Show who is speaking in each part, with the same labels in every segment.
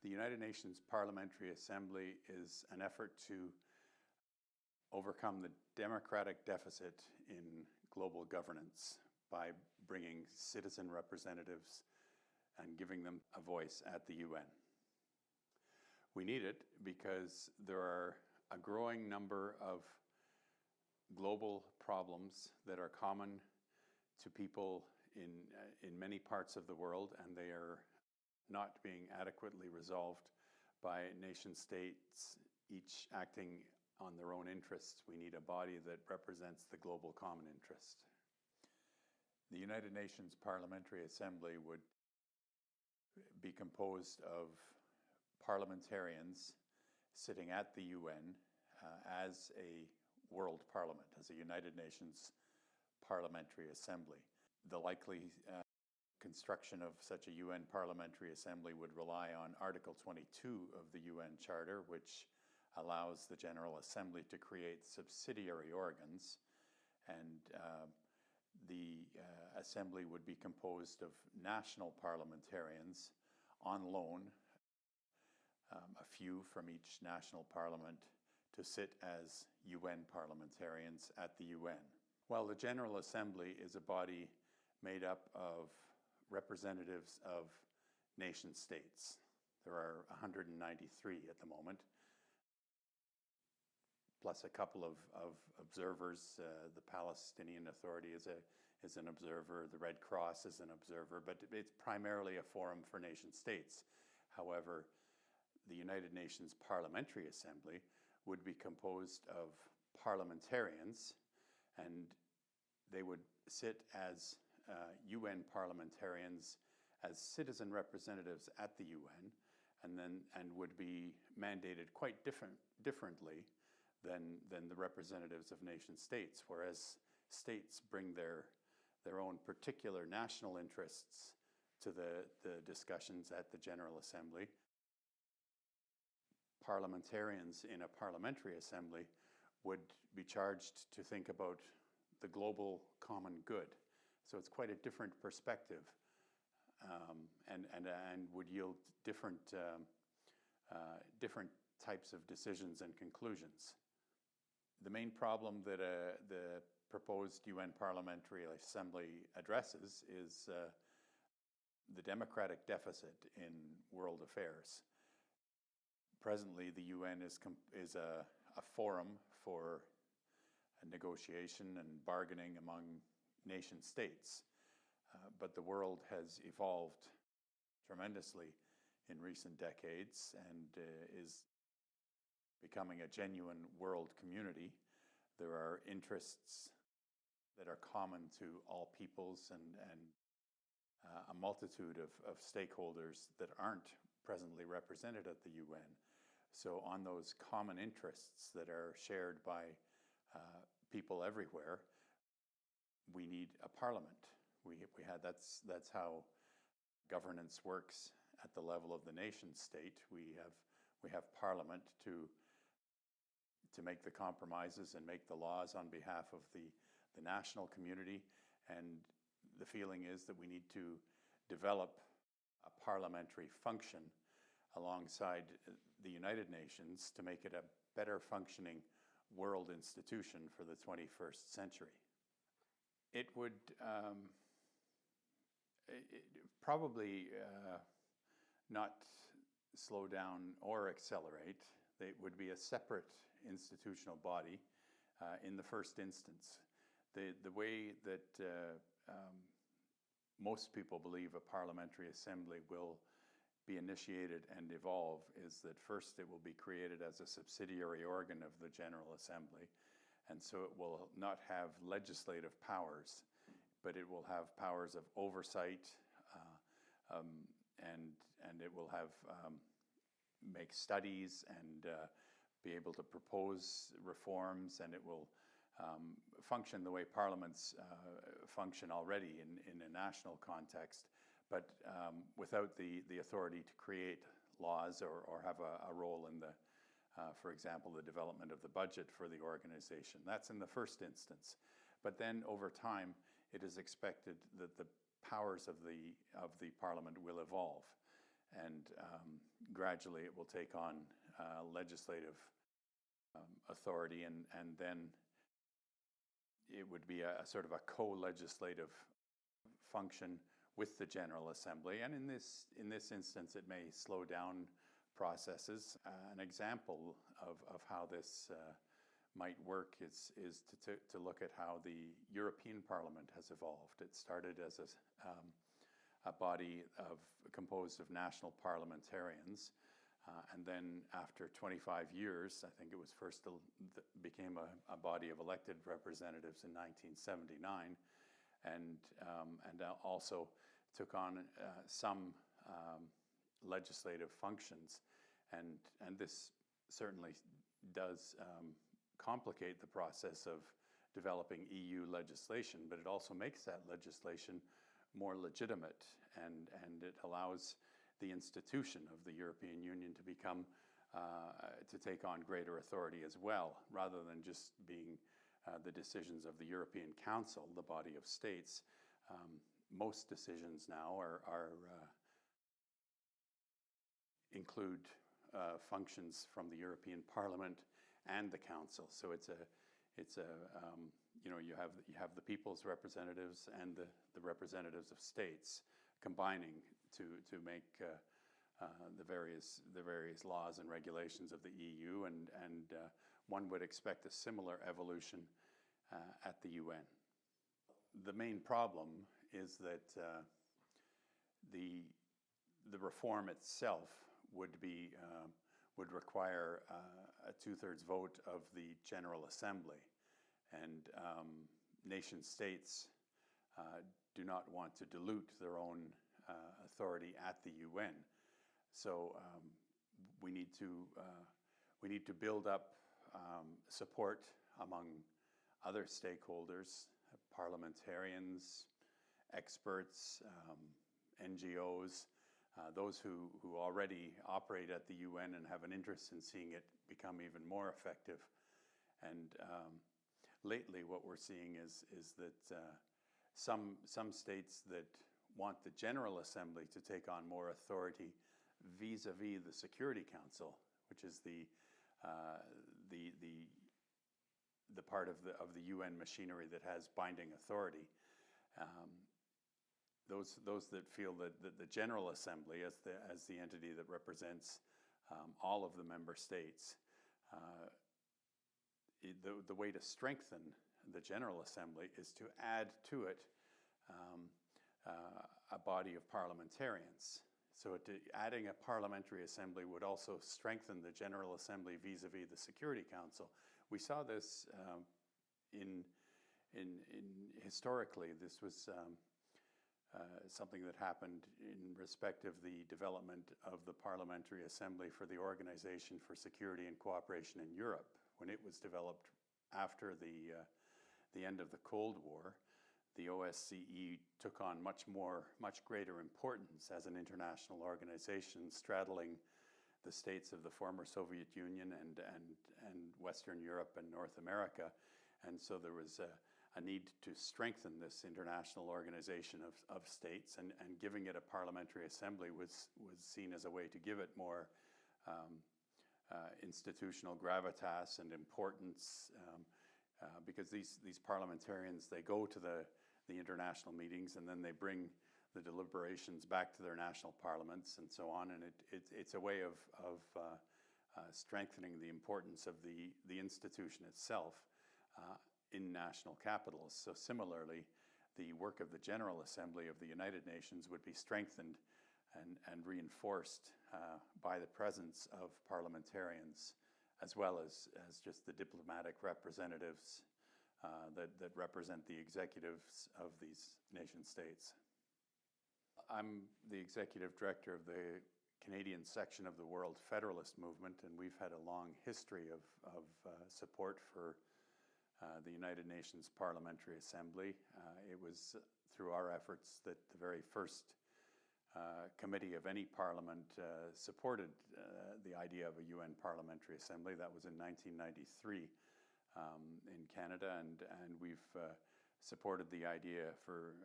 Speaker 1: The United Nations Parliamentary Assembly is an effort to overcome the democratic deficit in global governance by bringing citizen representatives and giving them a voice at the UN. We need it because there are a growing number of global problems that are common to people in many parts of the world, and they are not being adequately resolved by nation states, each acting on their own interests. We need a body that represents the global common interest. The United Nations Parliamentary Assembly would be composed of parliamentarians sitting at the UN as a world parliament, as a United Nations Parliamentary Assembly. The likely construction of such a UN Parliamentary Assembly would rely on Article 22 of the UN Charter, which allows the General Assembly to create subsidiary organs, and the Assembly would be composed of national parliamentarians on loan, a few from each national parliament, to sit as UN parliamentarians at the UN. While the General Assembly is a body made up of representatives of nation states. There are 193 at the moment, plus a couple of observers. The Palestinian Authority is an observer, the Red Cross is an observer, but it's primarily a forum for nation states. However, the United Nations Parliamentary Assembly would be composed of parliamentarians, and they would sit as UN parliamentarians as citizen representatives at the UN, and would be mandated quite differently than the representatives of nation states, whereas states bring their own particular national interests to the discussions at the General Assembly. Parliamentarians in a parliamentary assembly would be charged to think about the global common good. So it's quite a different perspective, and would yield different types of decisions and conclusions. The main problem that the proposed UN Parliamentary Assembly addresses is the democratic deficit in world affairs. Presently, the UN is a forum for negotiation and bargaining among nation states, but the world has evolved tremendously in recent decades and is becoming a genuine world community. There are interests that are common to all peoples and a multitude of stakeholders that aren't presently represented at the UN. So on those common interests that are shared by people everywhere, we need a parliament. That's how governance works at the level of the nation state. We have parliament to make the compromises and make the laws on behalf of the national community, and the feeling is that we need to develop a parliamentary function alongside the United Nations to make it a better functioning world institution for the 21st century. It would probably not slow down or accelerate. It would be a separate institutional body in the first instance. The way that most people believe a parliamentary assembly will be initiated and evolve is that first it will be created as a subsidiary organ of the General Assembly, and so it will not have legislative powers, but it will have powers of oversight, and it will have make studies and be able to propose reforms, and it will function the way parliaments function already in a national context, but without the authority to create laws or have a role in the, for example, the development of the budget for the organization. That's in the first instance. But then over time, it is expected that the powers of the parliament will evolve. and gradually it will take on legislative authority, and then it would be a sort of a co-legislative function with the General Assembly. And in this instance, it may slow down processes. An example of how this might work is to look at how the European Parliament has evolved. It started as a body composed of national parliamentarians, and then after 25 years, I think it was first became a body of elected representatives in 1979, and also took on some legislative functions, and this certainly does complicate the process of developing EU legislation, but it also makes that legislation more legitimate, and it allows the institution of the European Union to become to take on greater authority as well, rather than just being the decisions of the European Council, the body of states. Most decisions now include functions from the European Parliament and the Council. So you have the people's representatives and the representatives of states combining to make the various laws and regulations of the EU, and one would expect a similar evolution at the UN. The main problem is that the reform itself would require a 2/3 vote of the General Assembly, and nation states do not want to dilute their own authority at the UN. So we need to build up support among other stakeholders, parliamentarians, experts, NGOs, those who already operate at the UN and have an interest in seeing it become even more effective. And lately what we're seeing is that some states that want the General Assembly to take on more authority vis-a-vis the Security Council, which is the part of the UN machinery that has binding authority. Those that feel that the General Assembly, as the entity that represents all of the member states, the way to strengthen the General Assembly is to add to it a body of parliamentarians. So adding a parliamentary assembly would also strengthen the General Assembly vis-a-vis the Security Council. We saw this historically. This was something that happened in respect of the development of the Parliamentary Assembly for the Organization for Security and Cooperation in Europe, when it was developed after the end of the Cold War. The OSCE took on much greater importance as an international organization, straddling the states of the former Soviet Union and Western Europe and North America. And so there was a need to strengthen this international organization of states, and giving it a parliamentary assembly was seen as a way to give it more institutional gravitas and importance, because these parliamentarians, they go to the international meetings, and then they bring the deliberations back to their national parliaments and so on, and it's a way of strengthening the importance of the institution itself in national capitals. So similarly, the work of the General Assembly of the United Nations would be strengthened and reinforced by the presence of parliamentarians, as well as just the diplomatic representatives that represent the executives of these nation states. I'm the executive director of the Canadian section of the World Federalist Movement, and we've had a long history of support for the United Nations Parliamentary Assembly. It was through our efforts that the very first committee of any parliament supported the idea of a UN Parliamentary Assembly. That was in 1993 in Canada, and we've supported the idea for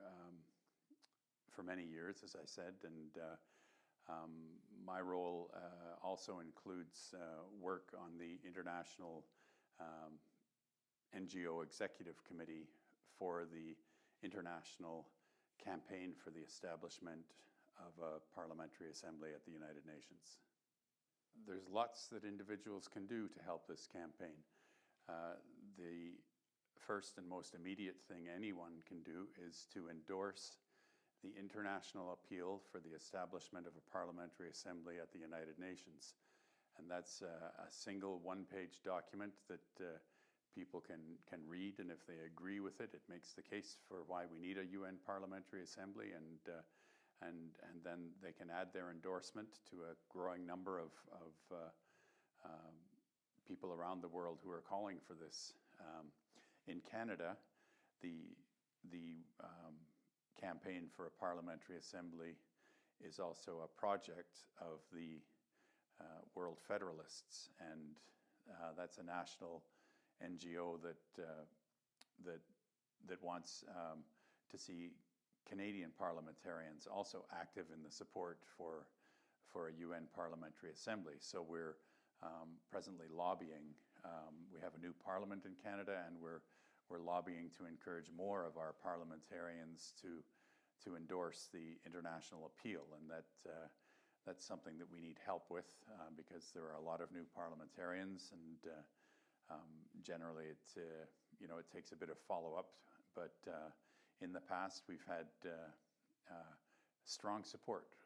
Speaker 1: many years, as I said, and My role also includes work on the International NGO Executive Committee for the International Campaign for the Establishment of a Parliamentary Assembly at the United Nations. There's lots that individuals can do to help this campaign. The first and most immediate thing anyone can do is to endorse the international appeal for the establishment of a parliamentary assembly at the United Nations. And that's a single one-page document that people can read, and if they agree with it, it makes the case for why we need a UN Parliamentary Assembly, and then they can add their endorsement to a growing number of people around the world who are calling for this. In Canada, the campaign for a parliamentary assembly is also a project of the World Federalists, and that's a national NGO that wants to see Canadian parliamentarians also active in the support for a UN Parliamentary Assembly. So we're presently lobbying. We have a new parliament in Canada, and we're lobbying to encourage more of our parliamentarians to endorse the international appeal, and that's something that we need help with because there are a lot of new parliamentarians, and generally it takes a bit of follow-up. But in the past, we've had strong support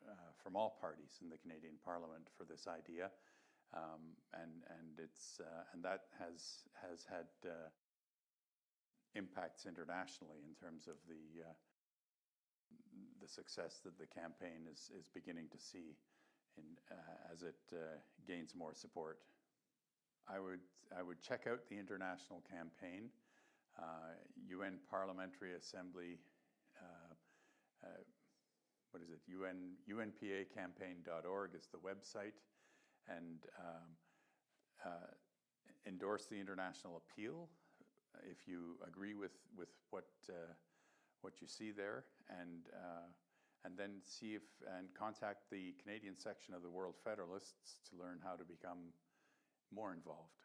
Speaker 1: from all parties in the Canadian Parliament for this idea, and that has had impacts internationally in terms of the success that the campaign is beginning to see as it gains more support. I would check out the international campaign. UN Parliamentary Assembly, UNPAcampaign.org is the website, and endorse the international appeal if you agree with what you see there, and then see and contact the Canadian section of the World Federalists to learn how to become more involved.